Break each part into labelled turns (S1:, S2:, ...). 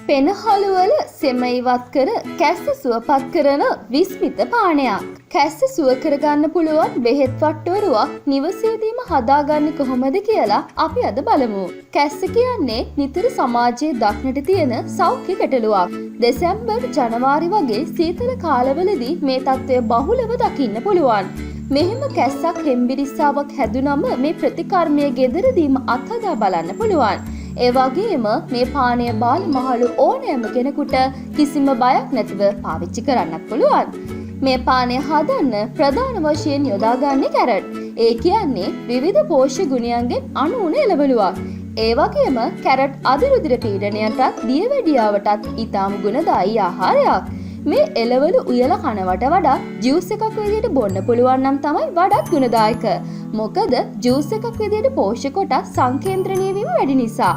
S1: පෙනහළු වල සෙම ඉවත් කර කැස්ස සුවපත් කරන විස්මිත පානයක්. කැස්ස සුව කරගන්න පුළුවන් බෙහෙත් වට්ටෝරුවක් නිවසේදීම හදාගන්නේ කොහොමද කියලා අපි අද බලමු. කැස්ස කියන්නේ නිතර සමාජයේ දක්නට තියෙන සෞඛ්‍ය ගැටලුවක්. දෙසැම්බර් ජනවාරි වගේ සීතල කාලවලදී මේ තත්ත්වය බහුලව දකින්න පුළුවන්. මෙහෙම කැස්සක් හෙම්බිරිස්සාවක් හැදුනම මේ ප්‍රතිකර්මය ගෙදරදීම අත්හදා බලන්න පුළුවන්. ඒ වගේම මේ පානය බාල මහලු ඕනෑම කෙනෙකුට කිසිම බයක් නැතිව පාවිච්චි කරන්නත් පුළුවන්. මේ පානය හදන්න ප්‍රධාන වශයෙන් යොදාගන්නේ කැරට්. ඒ කියන්නේ විවිධ පෝෂ්‍ය ගුණයන්ගෙන් අණු එළවලුවක්. ඒ වගේම කැරට් අදිරුදිර පීඩනයටත් දියවැඩියාවටත් ඉතාම ගුණදායී ආහාරයක්. මේ එළවලු උයලා කනවට වඩා ජූස් එකක් විදිහට බොන්න පුළුවන් නම් තමයි වඩාත් ගුණදායක. මොකද ජූස් එකක් විදිහට පෝෂ්‍ය කොටස් සංකේන්ද්‍රණය වීම වැඩි නිසා.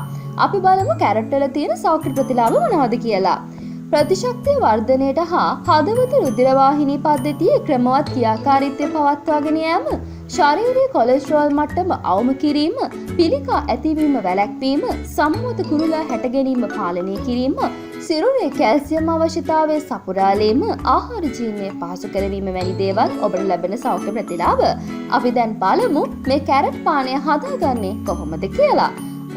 S1: අපි බලමු කැරට් වල තියෙන සෞඛ්‍ය ප්‍රතිලාභ මොනවද කියලා. ප්‍රතිශක්තිය වර්ධනයට හා හදවත රුධිර වාහිනී පද්ධතියේ ක්‍රමවත් ක්‍රියාකාරීත්වය පවත්වාගෙන යාම, ශාරීරික කොලෙස්ටරෝල් මට්ටම අවම කිරීම, පිළිකා ඇතිවීම වැළැක්වීම, සමමත කුරුලා හැට ගැනීම පාලනය කිරීම, සිරුරේ කැල්සියම් අවශ්‍යතාවය සපුරාලීම, ආහාර ජීර්ණය පහසු කරවීම වැනි දේවල් ඔබට ලැබෙන සෞඛ්‍ය ප්‍රතිලාභ. අපි දැන් බලමු මේ කැරට් පානය හදාගන්නේ කොහොමද කියලා.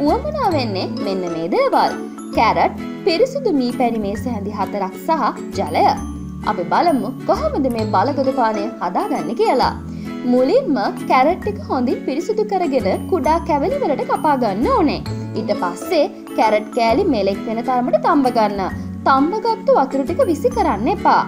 S1: උවමනා වෙන්නේ මෙන්න මේ දේවල්. කැරට්, පිරිසිදු මී පැණි මේස හැඳි 4ක් සහ ජලය. අපි බලමු කොහොමද මේ බලගොඩ පානය හදාගන්නේ කියලා. මුලින්ම කැරට් ටික හොඳින් පිරිසිදු කරගෙන කුඩා කැවලි වලට කපා ගන්න ඕනේ. ඊට පස්සේ කැරට් කෑලි මෙලෙක් වෙන තරමට තඹ ගන්න. තඹගත්තු වතුර ටික විසි කරන්න එපා.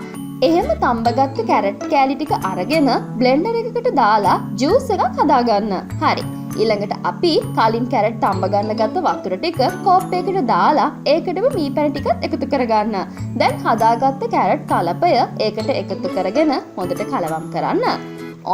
S1: එහෙම තඹගත්තු කැරට් කෑලි ටික අරගෙන බ්ලෙන්ඩර් එකකට දාලා ජූස් එකක් හදාගන්න. හරි. ඊළඟට අපි කලින් කැරට් තඹ ගන්න ගත්ත වතුර ටික කෝප්පයකට දාලා ඒකටම මී පැණි ටිකත් එකතු කරගන්න. දැන් හදාගත්ත කැරට් කලපය ඒකට එකතු කරගෙන හොඳට කලවම් කරන්න.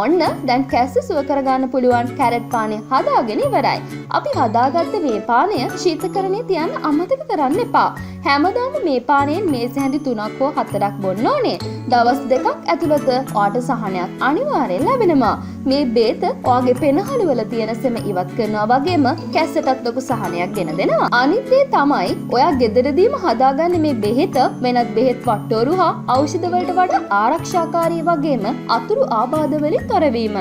S1: ඔන්න දැන් කැස්ස සුව කරගන්න පුළුවන් කැරට් පානය හදාගෙන ඉවරයි. අපි හදාගත්ත මේ පානය ශීතකරණයේ තියන්න අමතක කරන්න එපා. හැමදාම මේ පානයෙන් මේස හැඳි 3ක් හෝ 4ක් බොන්න ඕනේ. දවස් 2ක් ඇතුළත ඔයාට සහනයක් අනිවාර්යෙන් ලැබෙනවා. මේ බේත ඔයාගේ පෙනහළු වල තියෙන සෙම ඉවත් කරනවා වගේම කැස්සටත් ලොකු සහනයක් ගෙන දෙනවා. අනිත් දේ තමයි ඔයා ගෙදරදීම හදාගන්න මේ බෙහෙත වෙනත් බෙහෙත් වට්ටෝරු හා ඖෂධ වලට වඩා ආරක්ෂාකාරී වගේම අතුරු ආබාධ වලින් තොරවීම.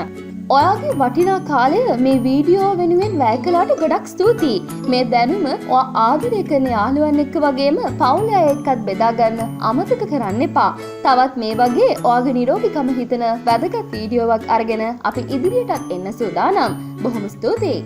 S1: ඔයාගේ වටිනා කාලය මේ වීඩියෝ වෙනුවෙන් වැය කළාට ගොඩක් ස්තුතියි. මේ දැනුම ඔයා ආදරය කරන යාළුවන් එක්ක වගේම පවුලේ අය එක්කත් බෙදා ගන්න අමතක කරන්න එපා. තවත් මේ වගේ ඔයාගේ නිරෝගීකම හිතන වැදගත් වීඩියෝවක් අරගෙන අපි ඉදිරියටත් එන්න සූදානම්. බොහොම ස්තුතියි.